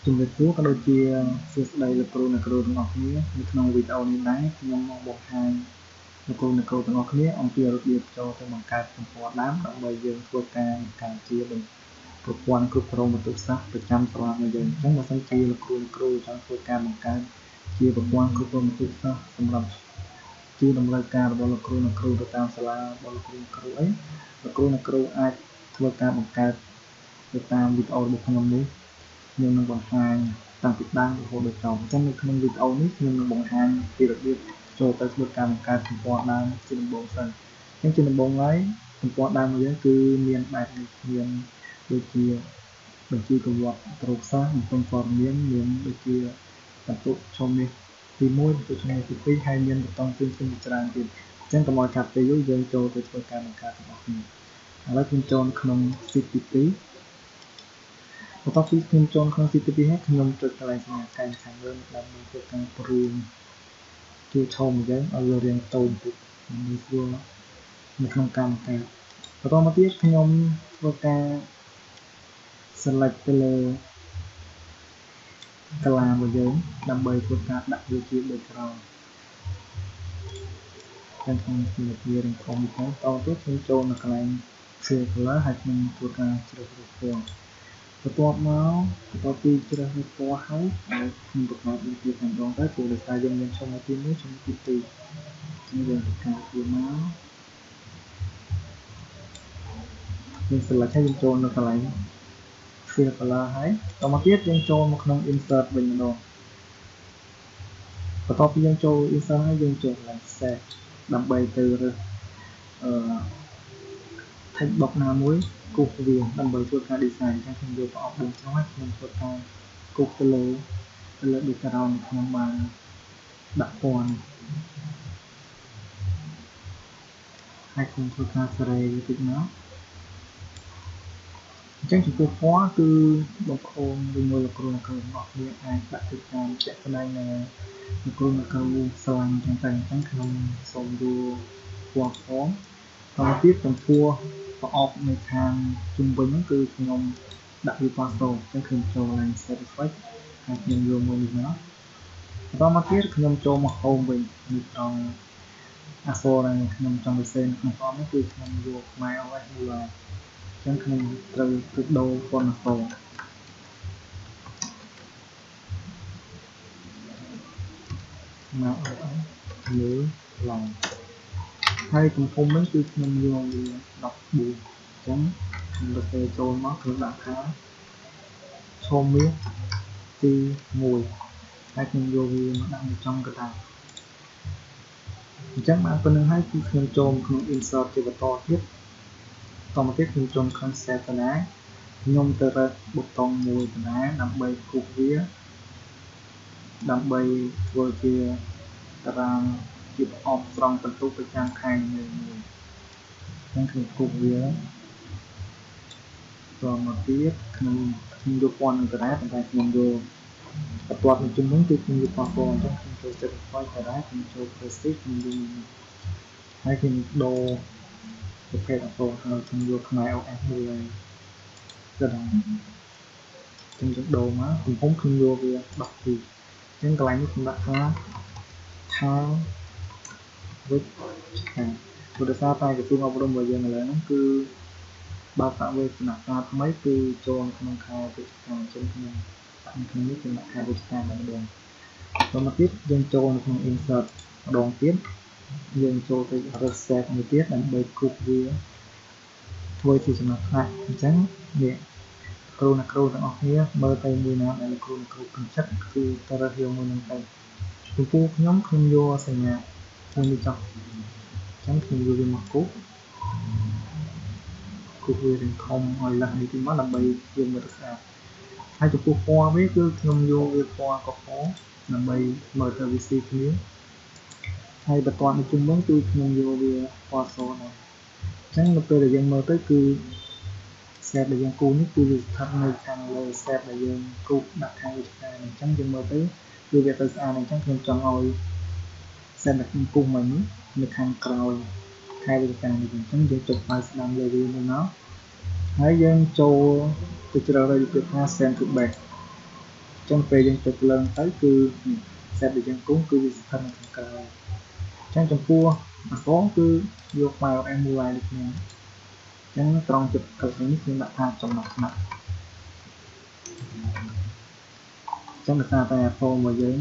ជំរាបសួរក៏ដូចជាសួស្តីលោកគ្រូអ្នកគ្រូទាំងអស់គ្នានៅក្នុងវីដេអូនេះដែរខ្ញុំមកបង្ហាញលោកគ្រូអ្នកគ្រូទាំងអស់គ្នាអំពីរបៀបចូលទៅបង្កើតទំព័រដើមដើម្បីយើងធ្វើការជាប្រព័ន្ធគ្រប់គ្រងបន្ទុកសាស្ត្រប្រចាំសាលារបស់យើងអញ្ចឹងបើសិនជាលោកគ្រូអ្នកគ្រូចង់ធ្វើការបង្កើតជាប្រព័ន្ធគ្រប់គ្រងបន្ទុកសាស្ត្រសម្រាប់ជាតម្រូវការរបស់លោកគ្រូអ្នកគ្រូទៅតាមសាលារបស់លោកគ្រូអ្នកគ្រូលោកគ្រូអ្នកគ្រូអាចធ្វើការបង្កើតទៅតាមវីដេអូរបស់ខ្ញុំនេះខ្ញុំនឹងបង្ហាញតាំងពីដើមរហូតដល់ចប់អញ្ចឹងនៅក្នុងវីដេអូនេះខ្ញុំនឹងបង្ហាញពីរបៀបចូលទៅធ្វើការបង្កើតទំព័រដើមជាដំបូងសិនអញ្ចឹងជាដំបូងឡើយទំព័រដើមរបស់យើងគឺមានបែបនេះមានដូចជាបញ្ជីប្រវត្តិគ្រូសាស្ត្របំពេញព័ត៌មានមានដូចជាបន្ទុកឈុំនេះទី1បន្ទុកឈុំនេះទី2ហើយមានបន្តផ្សេងៗជាច្រើនទៀតអញ្ចឹងកុំឲ្យកាត់ពេលយូរយើងចូលទៅធ្វើការបង្កើតរបស់គ្នាឥឡូវខ្ញុំចូលក្នុង sheet ទី2បន្ទាប់ពីខ្ញុំចូលក្នុងទី2ហើយខ្ញុំចុចកន្លែងសញ្ញាកែខាងលើដើម្បីធ្វើការព្រួយជួយឈោមយើងឲ្យវារាងតូចបន្តិចងាយស្រួលនៅក្នុងការបង្កើតបន្តមកទៀតខ្ញុំធ្វើការ select ទៅលើកាឡារបស់យើងដើម្បីធ្វើការដាក់វាជា background ទាំងក្នុងសម្រាប់វារាងធំទៅបន្តទៀតខ្ញុំចូលនៅកន្លែង fill color ហើយខ្ញុំធ្វើការជ្រើសរើសពណ៌បន្ទាប់មកពីជ្រើសរើសពណ៌ហើយខ្ញុំបង្កើតវាខាងដងទៅព្រោះដោយសារយើងមានឈុំទី1ឈុំទី2ខ្ញុំយើងបង្កើតវាមកយើង select ហើយយើងចូលនៅកន្លែង fill color ហើយបន្តមកទៀតយើងចូលមកក្នុង insert វិញម្ដងបន្ទាប់ពីយើងចូល insert ហើយយើងចូលកន្លែង set ដើម្បីទៅរើសtext box ណាមួយគូសវាដើម្បីធ្វើការ design អញ្ចឹងខ្ញុំយកប្រអប់4ឆ្លងហើយខ្ញុំធ្វើការគូសទៅលើ background ខ្ញុំបានដាក់ពណ៌ហើយខ្ញុំធ្វើការសេរីវាតិចមកអញ្ចឹងចំពោះពណ៌គឺបងប្អូនជាមួយលោកគ្រូអ្នកគ្រូរបស់គ្នាអាចដាក់ទៅតាមជាក់ស្ដែងនៅលោកគ្រូអ្នកគ្រូស្រឡាញ់អញ្ចឹងខ្ញុំសូមយកពណ៌ផងបន្តទៀតចំពោះប្រអប់នៅខាងជុំវិញហ្នឹងគឺខ្ញុំដាក់វាពណ៌សូមអញ្ចឹងខ្ញុំចូលឡើង satisfy ហើយខ្ញុំយកមួយនេះមកបន្តមកទៀតខ្ញុំចូលមក home វិញនៅត្រង់អក្សរដែលខ្ញុំចង់សរសេរក្នុងប្រអប់នេះគឺខ្ញុំយកខ្មែរ OS មួយអញ្ចឹងខ្ញុំត្រូវដូរពណ៌អក្សរមក OS លើឡើងហើយទំហំនេះគឺខ្ញុំយកវា14អញ្ចឹងខ្ញុំសរសេរចូលមកខ្ញុំដាក់ថាឈុំមាសទី1ហើយខ្ញុំយកវាមកដាក់នៅចំកណ្ដាលអញ្ចឹងបានប៉ុណ្្នឹងហើយគឺខ្ញុំចូលក្នុង insert ជាបន្តទៀតបន្តមកទៀតខ្ញុំចូលក្នុង set បណ្ណាខ្ញុំទៅរើសប៊ូតុងមួយបណ្ណាដើម្បីគូសវាដើម្បីធ្វើជាតារាងជាប្រអប់ត្រង់បន្ទុកប្រចាំខែមួយអញ្ចឹងខ្ញុំគូសវាតមកទៀតខ្ញុំយកពណ៌នឹងក៏ដែរប៉ុន្តែខ្ញុំយកបន្ទាប់ពីជុំវិញគឺខ្ញុំយកពណ៌ពណ៌អញ្ចឹងខ្ញុំចូលចិត្តពណ៌ក៏ដែរខ្ញុំចូល prestige ខ្ញុំយកហើយខ្ញុំដូរប្រភេទអក្សរហើយខ្ញុំយកខ្មែរ OS មួយក៏ដែរខ្ញុំយកដូរមកទំហំខ្ញុំយកវា12អញ្ចឹងកន្លែងនេះខ្ញុំដាក់ថាវិទ្យាព្រោះដោយសារតែក្រសួងអប់រំរបស់យើងឥឡូវហ្នឹងគឺបើកបវេសនការថ្មីគឺចូលក្នុងខែវិច្ឆិកាអញ្ចឹងខ្ញុំដាក់នៅក្នុងនេះគឺដាក់ខែវិច្ឆិកាតែម្ដងបន្តមកទៀតយើងចូលនៅក្នុង insert ម្ដងទៀតយើងចូលទៅ reset មួយទៀតដើម្បីគូសវាធ្វើជាចំណុចខ្លះអញ្ចឹងនេះគ្រូអ្នកគ្រូទាំងអស់គ្នាមើលទៅមួយណាដែលគ្រូអ្នកគ្រូពេញចិត្តគឺទៅរើសយកមួយនឹងទៅចំពោះខ្ញុំយកសញ្ញាមួយនេះចុះអញ្ចឹងខ្ញុំយកវាមកគូសវានឹងធំឲ្យឡើងនេះទីមកដើម្បីយើងមើលទៅស្អាតហើយចំពោះពណ៌វាគឺខ្ញុំយកវាពណ៌កុហកដើម្បីមើលទៅវាស៊ីគ្នាហើយបន្ទាប់មកជុំវិញគឺខ្ញុំយកវាពណ៌សដែរអញ្ចឹងនៅពេលដែលយើងមើលទៅគឺ set ដែលយើងគូសនេះគឺវាស្ថិតនៅខាងលើ set ដែលយើងគូសដាក់ខាងវិច្ឆិកាអញ្ចឹងយើងមើលទៅគឺវាទៅស្អាតអញ្ចឹងខ្ញុំចង់ឲ្យ set ដែលខ្ញុំគូសមកនេះនៅខាងក្រោយខែវិច្ឆិកានេះអញ្ចឹងយើងចុចឲ្យស្ដាំលើវានេះមកហើយយើងចូលទៅជ្រើសរើសពីថា send to back ចឹងពេលយើងចុចឡើងទៅគឺ set ដែលយើងគូសគឺវាស្ថិតនៅខាងក្រៅចឹងចំពោះអាកងគឺយក file MUI ដូចគ្នាចឹងត្រង់ចិត្តកលនេះខ្ញុំដាក់ថាចំណុចថ្នាក់ចឹងដោយសារតែ form របស់យើង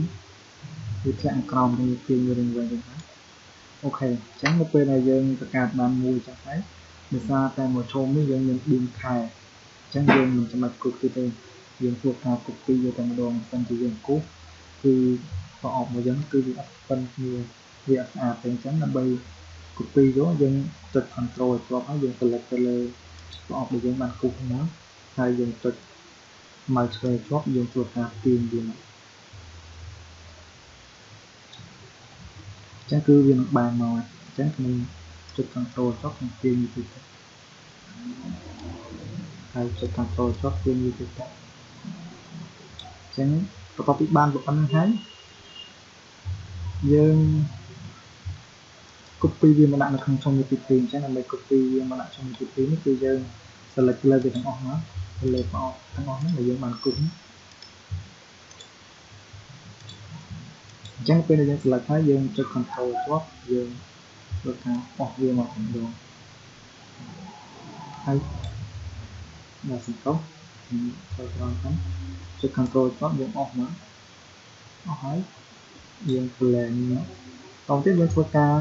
វាធ្លាក់ក្រោមនេះទាញរឿងវិញទៅអូខេចឹងនៅពេលដែលយើងបង្កើតបានមួយចឹងហើយដោយសារតែមួយឈុំនេះយើងមាន bin ខែចឹងយើងមិនចាំបាច់គូសទៀតទេយើងធ្វើការ copy យកតែម្ដងសិនជាយើងគូសគឺប្រអប់របស់យើងគឺវាអត់ប៉ុនគ្នាវាអត់ស្អាតទេអញ្ចឹងដើម្បី copy យកយើងចុច control ឲ្យជាប់ហើយយើង select ទៅលើប្រអប់ដែលយើងបានគូសហ្នឹងហើយយើងចុច mouse ឆ្វេងជាប់យើងធ្វើការទាញវាមកចឹងគឺវានឹងបានមកអញ្ចឹងខ្ញុំចុច control ជាប់ខ្ញុំទាញវាទៅហើយចុច control ជាប់ទាញវាទៅអញ្ចឹងបន្ទាប់ពីបានប៉ុណ្្នឹងហើយយើង copy វាមកដាក់នៅក្នុងช่อง ទី2អញ្ចឹងដើម្បី copy វាមកដាក់ช่อง ទី2នេះគឺយើង select លើវាទាំងអស់មកទៅលើប្រអប់ទាំងអស់ហ្នឹងដែលយើងបានគូសអញ្ចឹងពេលដែលយើង select ហើយយើងចុច control ជាប់យើងធ្វើការបោះវាមកម្ដងហើយដល់សង្កត់ចូលត្រង់ហ្នឹងចុច control ជាប់យើងអស់មកអស់ហើយយើង play មកតោះទៀតយើងធ្វើការ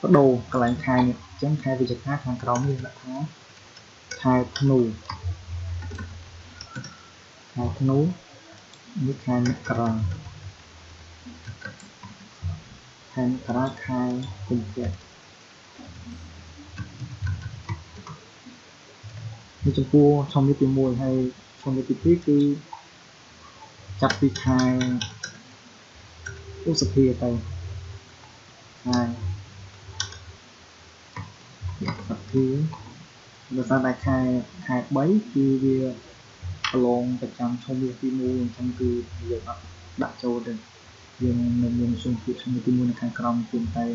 បដូរកន្លែងខែនេះអញ្ចឹងខែវិជ្ជាការខាងក្រោមនេះដាក់ថាខែធ្នូនេះខែមករាខែកុម្ភៈនេះចំពោះช่องទី1ហើយช่องទី2គឺចាប់ពីខែឧសភាទៅខែឧសភាដោយសារតែខែ3គឺវាប្រឡងប្រចាំช่องទី1អញ្ចឹងគឺយើងអត់ដាក់ចូលទេយើងនៅមានช่องទី1នៅខាងក្រោមទៀតតែ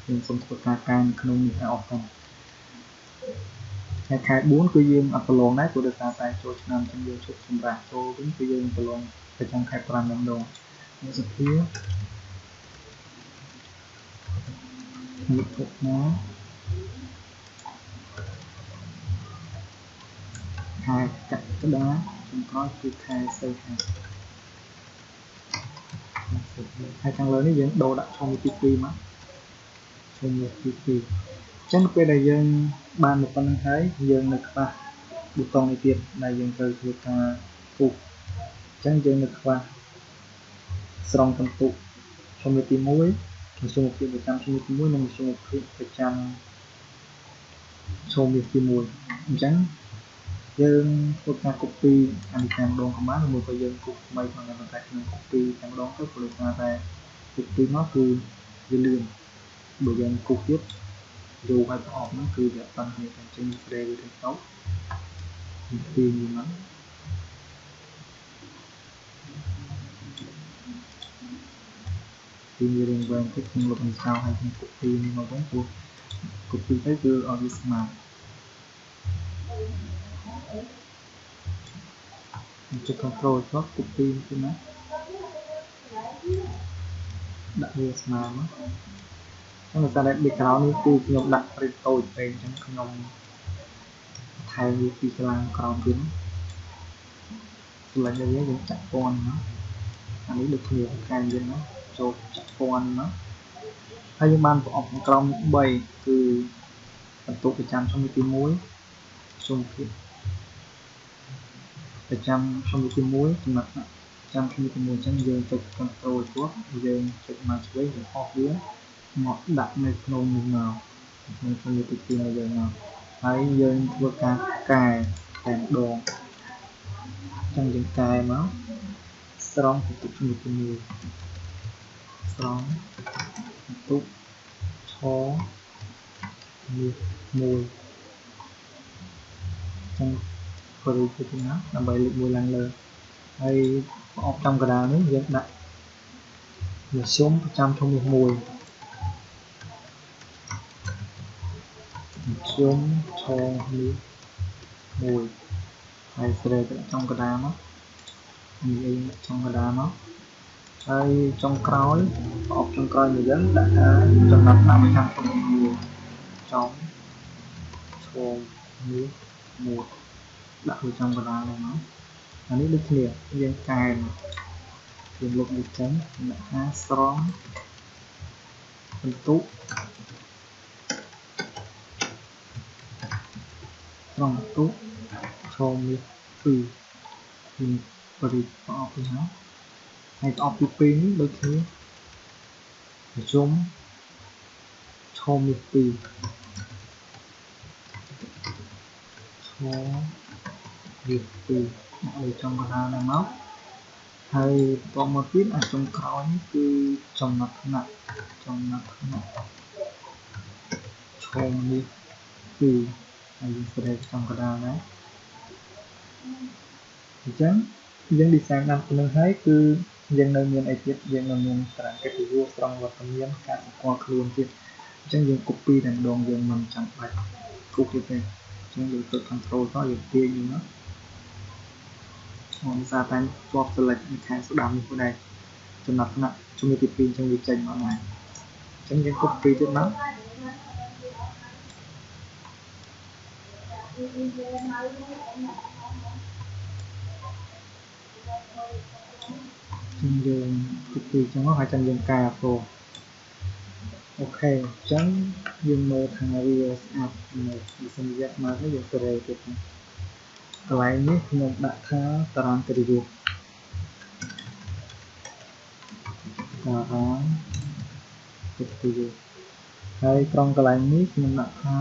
យើងសូមធ្វើការកែក្នុងនេះឲ្យអស់ទៅខែ4គឺយើងអត់ប្រឡងដែរព្រោះដោយសារតែចូលឆ្នាំអញ្ចឹងយើងឈប់សម្រាប់ចូលវិញគឺយើងប្រឡងប្រចាំខែ5ម្ដងឧសភាមិថុនាខែកក្កដាចុងក្រោយគឺខែសីហាហើយខាងលើនេះយើងដូរដាក់ช่องទី2មកช่องទី2អញ្ចឹងពេលដែលយើងបានមកប៉ុណ្្នឹងហើយយើងនៅខ្វះប៊ូតុងនេះទៀតដែលយើងត្រូវធ្វើការគូសអញ្ចឹងយើងនៅខ្វះស្រង់កន្ទុកช่องទី1មធ្យមភាពប្រចាំช่องទី1និងមធ្យមភាពប្រចាំช่องទី1អញ្ចឹងយើងធ្វើការ copy អានេះតែម្ដងក៏បានឬក៏យើងគូសថ្មីផងតែខ្ញុំ copy តែម្ដងទៅព្រោះដោយសារតែ copy មកគឺវាលឿនបើយើងគូសទៀតយូរហើយប្រអប់ហ្នឹងគឺវាអត់បានគ្នាអញ្ចឹង spray វាទៅទៅពីមកពីរឿងវែងតិចខ្ញុំលុបនេះចោលហើយខ្ញុំ copy នេះមកវិញព្រោះ copy ទៅគឺឲ្យវាស្មើចុច control ចុច copy ទៅណាដាក់វាស្មើមកហើយតែ background នេះគឺខ្ញុំដាក់ print តូចពេកអញ្ចឹងខ្ញុំថែមវាពីកន្លងក្រោមទៀតសម្រាប់យើងចាក់ពណ៌ណាអានេះដូចគ្នាខែយើងណាចូលចាក់ពណ៌ណាហើយយើងបានប្រអប់ខាងក្រោម3គឺបន្ទុកប្រចាំช่องទី1ช่องភាពប្រចាំช่องទី1ចំណុចចាំช่องទី1អញ្ចឹងយើងចុច control ជាប់យើងចុចមកឆ្វេងយើងអស់វាមកដាក់នៅក្នុងនេះមកក្នុងช่องទី2របស់យើងមកហើយយើងធ្វើការកែតែម្ដងចឹងយើងកែមកស្រង់បន្ទុកជំនួយស្រង់បន្ទុកឆមួយចឹងធ្វើរូបទៅណាដើម្បីលេខ1ឡើងលើហើយប្រអប់ចំកណ្ដាលនេះយើងដាក់មធ្យមប្រចាំធំនេះ1មធ្យមឆនេះ1ហើយស្រីទៅចំកណ្ដាលមក នេះtrong cái đá nóហើយចុងក្រោយប្រអប់ចុងក្រោយមួយយើងដាក់ថាចំណាត់តាមខាងក្នុងនេះចំឈោមនេះមួយដាក់វាtrongកណ្ដាលហ្នឹងមកអានេះដូចគ្នាយើងកែយើងលុបនេះចេញដាក់ថាស្រង់បន្ទុកស្រង់បន្ទុកឈោមនេះពីបរិបប្រអប់នេះណាហើយប្រអប់ទី2នេះដូចគ្នាប្រជុំឈោមនេះពីឈោមនេះពីដាក់លើtrongកណ្ដាលហ្នឹងមកហើយតមកទៀតអាចចុងក្រោយនេះគឺចំណុចថ្នាក់ឈោមនេះពីហើយយើងស្ដែកtrongកណ្ដាលដែរអញ្ចឹងយើង design តាមខ្លួនហើយគឺយើងនៅមានអីទៀតយើងនៅមានតារាងកិត្តិយសស្រង់វត្តមានការស្គាល់ខ្លួនទៀតអញ្ចឹងយើង copy តែម្ដងយើងមិនចាំបាច់ copy ទេអញ្ចឹងយើងទៅ control ទៅយើងទាញវាមកដោយសារតែជាប់ select នៅខាងស្ដាំនេះផងដែរចំណាត់ថ្នាក់ជំនួយទី2អញ្ចឹងវាចេញមកហើយអញ្ចឹងយើង copy ទៀតមកយើង copy ចឹងមកហើយចាំយើងកែពណ៌អូខេអញ្ចឹងយើងមើលថាវាស្អាតនៅវិស័យមកទៅយើងសេរីទៀតកន្លែងនេះខ្ញុំដាក់ថាតារាងកិត្តិយសតារាងកិត្តិយសហើយត្រង់កន្លែងនេះខ្ញុំដាក់ថា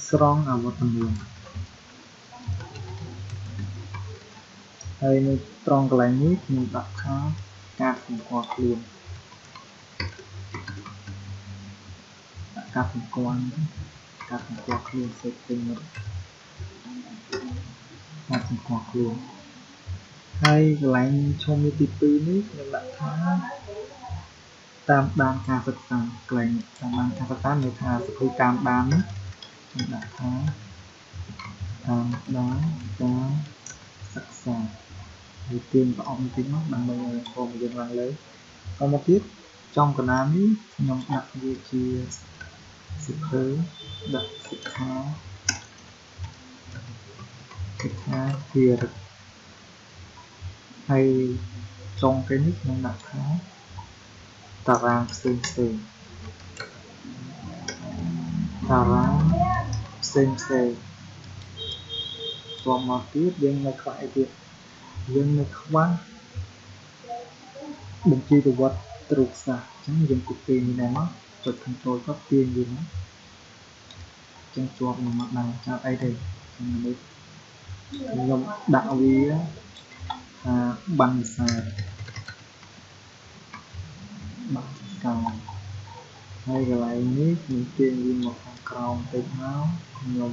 ស្រង់អវត្តមានហើយនៅត្រង់កន្លែងនេះខ្ញុំដាក់ថាការសម្គាល់ខ្លួនការសម្គាល់ខ្លួនសេចក្ដីមកការសម្គាល់ខ្លួនហើយកន្លែងឈុំទី2នេះខ្ញុំដាក់ថាតាមដានការសិក្សាកន្លែងតាមដានការសិក្សានៅថាសភៅតាមដាននេះខ្ញុំដាក់ថាតាមដានការសិក្សាហើយទាញប្រអប់បន្តិចមកដើម្បីឲ្យធម៌យើងឡើងលើហើយមកទៀតចំកណ្ដាលនេះខ្ញុំដាក់វាជាសភៅដាក់សិក្ខាភារកិច្ចហើយចុងគេនេះខ្ញុំដាក់ថាតារាងផ្សេងតារាងផ្សេងតមកទៀតយើងនៅខ្វះអីទៀតយើងនៅខ្វះបញ្ជីប្រវត្តិទ្រុកសាស្ត្រអញ្ចឹងយើង copy នេះដែរមកចុច control ទៅទាញវាមកអញ្ចឹងជាប់នឹងមកដែរចាប់អីទេខ្ញុំដាក់វាថាបណ្ណវិសាហើយកន្លែងនេះខ្ញុំទាញវាមកខាងក្រោមតិចមកខ្ញុំ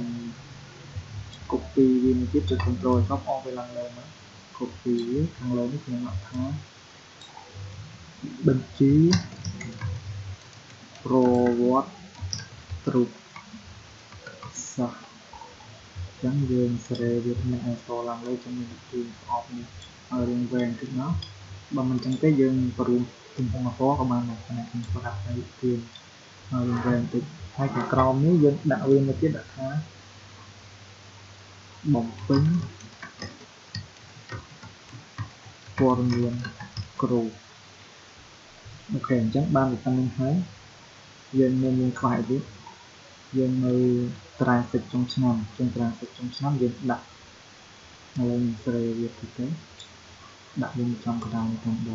copy វាមកទៀតចុច control ចុចអស់វាឡើងលើមក copy វាខាងលើនេះខ្ញុំដាក់ថាបញ្ជីប្រវត្តិទ្រុកសាស្ត្រអញ្ចឹងយើងសេរីវាថ្នាក់អក្សរឡើងលើចាំយើងទាញប្រអប់នេះឲ្យរៀងវែងតិចមកបើមិនអញ្ចឹងទេយើងបរួមទំហំអក្សរក៏បានដែរតែខ្ញុំស្រាប់តែទាញឲ្យរៀងវែងតិចហើយខាងក្រោមនេះយើងដាក់វាមកទៀតដាក់ថាបំពេញព័ត៌មានគ្រូអូខេអញ្ចឹងបានតែប៉ុណ្្នឹងហើយយើងមានខ្វះអីទៀតយើងនៅត្រាសិចចុងឆ្នាំត្រាសិចចុងឆ្នាំយើងដាក់ហើយស្រីវាទៅដាក់វាចំកណ្ដាលទាំង4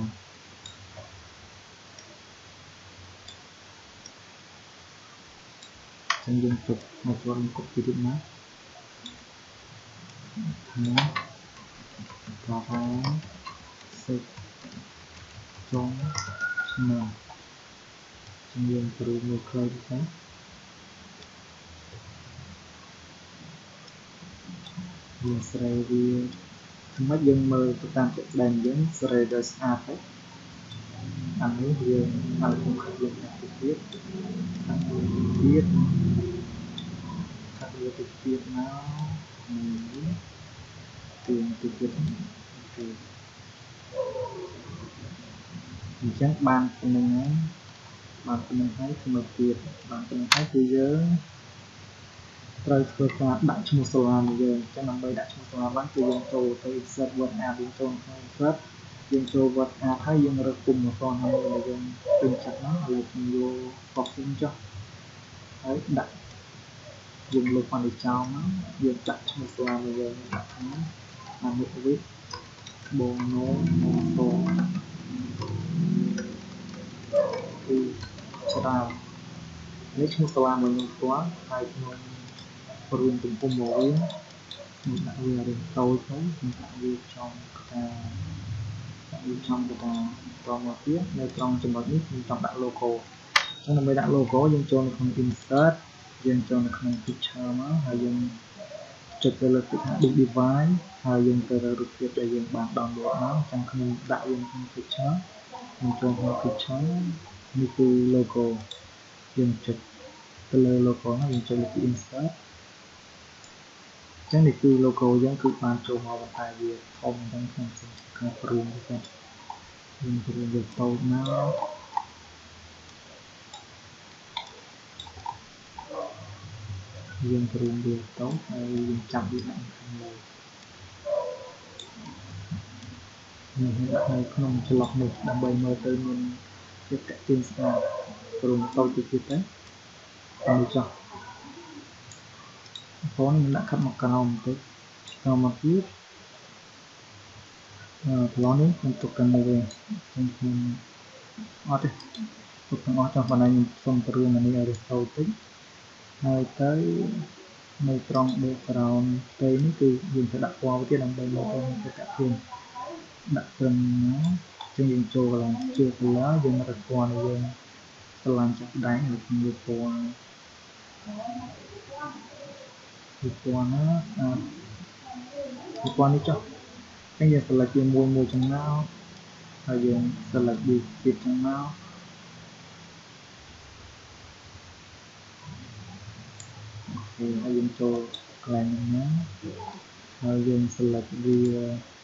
ចឹងយើងចុចមកចូលកុំពីទៀតណាតារាងសិចចុងឆ្នាំយើងព្រួយមួយខ្លីទៅយើងស្រីវាមិនយើងមើលទៅតាមជាក់ស្ដែងយើងស្រីដល់ស្អាតហើយអានេះយើងឲ្យខ្ញុំខាត់យើងខាត់ទៀតខាត់វាទៅទៀតមកទាញទៅទៀតអូខ អញ្ចឹងបានប៉ុណ្្នឹងហើយបានប៉ុណ្្នឹងហើយគឺមកទៀតបានប៉ុណ្្នឹងហើយគឺយើងត្រូវធ្វើការដាក់ឈ្មោះសាលារបស់យើងអញ្ចឹងដើម្បីដាក់ឈ្មោះសាលាបានគឺយើងចូលទៅ insert word art យើងចូលក្នុង insert យើងចូល word art ហើយយើងរើសពុំមកតហើយដែលយើងពេញចិត្តហ្នឹងហើយយើងយក copy ចុះហើយដាក់យើងលើកបានទៅចោលមកយើងដាក់ឈ្មោះសាលារបស់យើងដាក់ហ្នឹងអាមុខវិទ្យបងណូម៉ូតូគឺច្រើននេះឈ្មោះសាលាមួយខ្ញុំផ្ទាល់ហើយខ្ញុំរួមទំពុំមកវាខ្ញុំដាក់វារៀងតូចទៅខ្ញុំដាក់វាចំកតាដាក់វាចំកតាត្រង់មកទៀតនៅត្រង់ចំណុចនេះខ្ញុំចង់ដាក់ logo អញ្ចឹងដើម្បីដាក់ logo យើងចូលនៅក្នុង insert យើងចូលនៅក្នុង picture មកហើយយើងចុចទៅលើពាក្យថា divide ហើយយើងទៅរករូបភាពដែលយើងបាន download មកអញ្ចឹងខ្ញុំដាក់វាក្នុង picture ខ្ញុំចូលក្នុង picture នេះគឺ logo យើងចុចទៅលើ logo ហ្នឹងយើងចុចលើពី insert អញ្ចឹងនេះគឺ logo យើងគឺបានចូលមកបន្តែវាធំហ្នឹងក្នុងខាងព្រួងទៅទៀតយើងព្រួងវាតូចមកយើងព្រួងវាតូចហើយយើងចាប់វាដាក់ខាងលើនេះដាក់នៅក្នុងចន្លោះនេះដើម្បីមើលទៅមានភាពតាក់ទាញស្អាតព្រួងតូចទៅទៀតទៅហើយចុះបងខ្ញុំដាក់ខាត់មកក្រោមបន្តិចក្រោមមកទៀតប្លន់នេះខ្ញុំទុកកាន់នៅវិញខ្ញុំអត់ទេទុកទាំងអស់ចុះបណ្ដាញខ្ញុំសុំទៅរួមអានេះឲ្យរស់តូចតិចហើយទៅនៅត្រង់ background ទៅនេះគឺយើងត្រូវដាក់ពណ៌ទៀតដើម្បីមើលទៅមានភាពតាក់ទាញដាក់ត្រឹមណាចឹងយើងចូលកន្លែងជា color យើងរកពណ៌ដែលយើងស្រឡាញ់ចាប់ដៃហើយខ្ញុំយកពណ៌ណាពណ៌នេះចុះអញ្ចឹងយើង select វាមួយចំណោទហើយយើង select វាទៀតចំណោទហើយយើងចូលកន្លែងណាហើយយើង select វា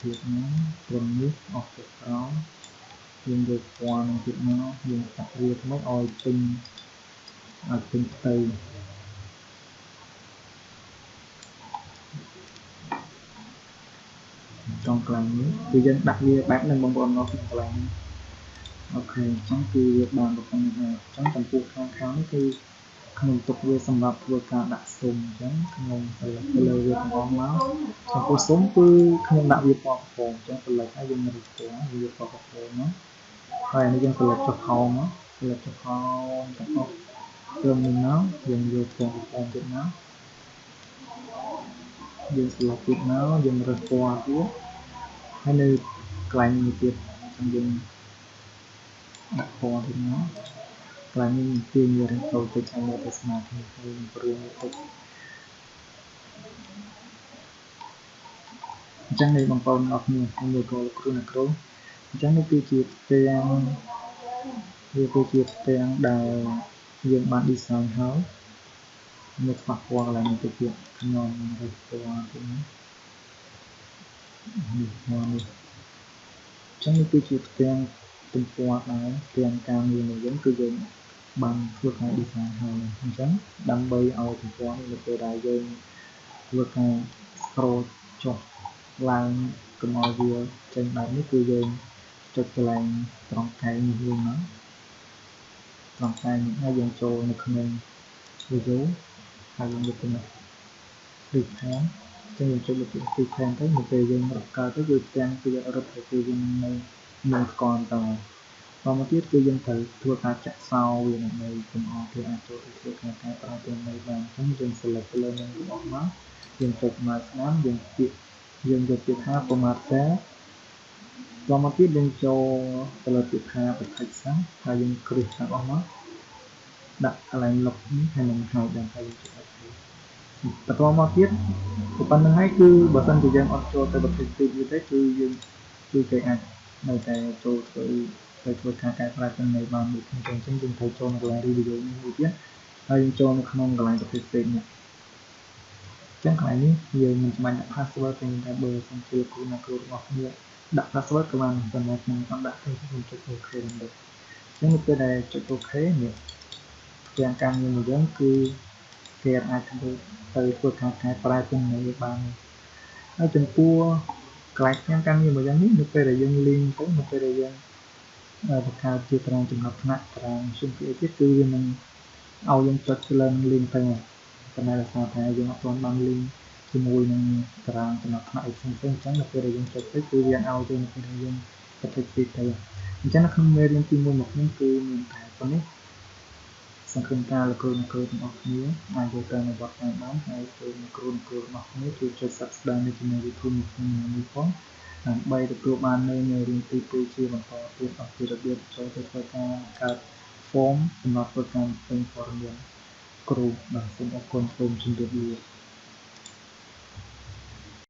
ទៀតណាត្រឹមនេះអស់ទៅក្រោមយើងយកពណ៌នឹងទៀតមកយើងដាក់វាថ្មីឲ្យពេញផ្ទៃtrong កន្លែងនេះគឺយើងដាក់វាបែបហ្នឹងបងប្អូនមកក្នុងកន្លែងនេះអូខេអញ្ចឹងគឺវាបានប្រព័ន្ធនេះហើយអញ្ចឹងចំពោះខាងនេះគឺខ្ញុំទុកវាសម្រាប់ធ្វើការដាក់ស៊ុំអញ្ចឹងខ្ញុំ select ទៅលើវាទាំងអស់មកចំពោះស៊ុំគឺខ្ញុំដាក់វាពណ៌ក្រហមអញ្ចឹង select ហើយយើងរើសពណ៌វាពណ៌ក្រហមមកហើយនេះយើង select ចុះខោមក select ចុះខោទាំងអស់ត្រឹមនេះមកយើងយកពណ៌ក្រហមទៀតមកយើង select ទៀតមកយើងរើសពណ៌ទៀតហើយនៅកន្លែងនេះទៀតអញ្ចឹងយើងដាក់ពណ៌ទៀតមកកន្លែងនេះទាញវារៀងតូចតិចឲ្យមើលទៅស្មើគ្នាហើយព្រួងវាតិចអញ្ចឹងនេះបងប្អូនអរគ្នាខ្ញុំមើលគោលគ្រូអ្នកគ្រូអញ្ចឹងនេះគឺជាផ្ទាំងវាគឺជាផ្ទាំងដែលយើងបាន design ហើយនៅខ្វះពណ៌កន្លែងនេះទៅទៀតខ្ញុំរើសពណ៌ទៀតនេះពណ៌នេះអញ្ចឹងនេះគឺជាផ្ទាំងទំព័រដែរផ្ទាំងការងាររបស់យើងគឺយើងបានធ្វើការ design ហើយអញ្ចឹងដើម្បីឲ្យទំព័រនេះនៅពេលដែលយើងធ្វើការ scroll ចុះឡើងកុំឲ្យវាចេញបែបនេះគឺយើងចុចកន្លែងត្រង់កែងនេះវិញមកត្រង់កែងនេះហើយយើងចូលនៅក្នុង video ហើយយើងយកទៅ free hand ចឹងយើងចុចលើពាក្យ free hand ទៅនៅពេលយើងរកកើតទៅគឺផ្ទាំងគឺរត់ទៅគឺយើងនឹងស្គាល់តមកទៀតគឺយើងត្រូវធ្វើការចាក់សោវាដើម្បីកុំឲ្យវាអាចចូលទៅធ្វើការកែប្រែទាំងនេះបានអញ្ចឹងយើង select ទៅលើនឹងរបស់មកយើងចុចមកស្ដាំយើងយកពាក្យថា format cell តមកទៀតយើងចូលទៅលើពាក្យថា protection ហើយយើងគ្រីសទាំងអស់មកដាក់កន្លែងលុបនេះហើយនឹងហៅដល់ហើយយើងចុច OK បន្តមកទៀតប៉ុណ្្នឹងហើយគឺបើសិនជាយើងអត់ចូលទៅប្រភេទទីនេះទេគឺយើងគឺគេអាចនៅតែចូលធ្វើការកែប្រែទាំងនេះបានដូចគ្នាអញ្ចឹងយើងត្រូវចូលនៅកន្លែង review នេះមួយទៀតហើយយើងចូលនៅក្នុងកន្លែងប្រភេទផ្សេងនេះអញ្ចឹងកន្លែងនេះយើងមិនចាំបាច់ដាក់ password ទេតែបើសិនជាគ្រូណាគ្រូរបស់គ្នា ដាក់ password ក៏បានប៉ុន្តែខ្ញុំអត់ដាក់ទេខ្ញុំចុច OK ដើម្បីអញ្ចឹងនៅពេលដែលចុច OK នេះទាំងការងារមួយយើងគឺគេអាចធ្វើការកែប្រែទិន្នន័យបានហើយចំពោះកន្លែងទាំងការងារមួយយ៉ាងនេះនៅពេលដែលយើងលីងទៅនៅពេលដែលយើងបង្កើតជាតារាងចំណាត់ថ្នាក់តារាង CPA ទៀតគឺវានឹងឲ្យយើងចុចទៅលើ link ទៅប៉ុន្តែដោយសារតែយើងអត់ទាន់បាន link ជាមួយនឹងតារាងចំណាត់ថ្នាក់អីផ្សេងៗអញ្ចឹងនៅពេលដែលយើងចុចទៅគឺវាឲ្យយើងនៅពេលដែលយើងចុចទៅអញ្ចឹងនៅក្នុងមេរៀនទី1របស់ខ្ញុំគឺមានតែប៉ុណ្នេះសង្ឃឹមថាលោកគ្រូអ្នកគ្រូទាំងអស់គ្នាអាចយកទៅអនុវត្តបានហើយគឺអ្នកគ្រូរបស់គ្នាជួយចុច Subscribe នៅ Channel YouTube នេះផងដើម្បីទទួលបាននៅមេរៀនទី2ជាបន្តទៀតអំពីរបៀបចូលទៅធ្វើការកើត form សម្រាប់ធ្វើការពេញព័ត៌មានគ្រូបាទសូមអរគុណសូមជម្រាបលា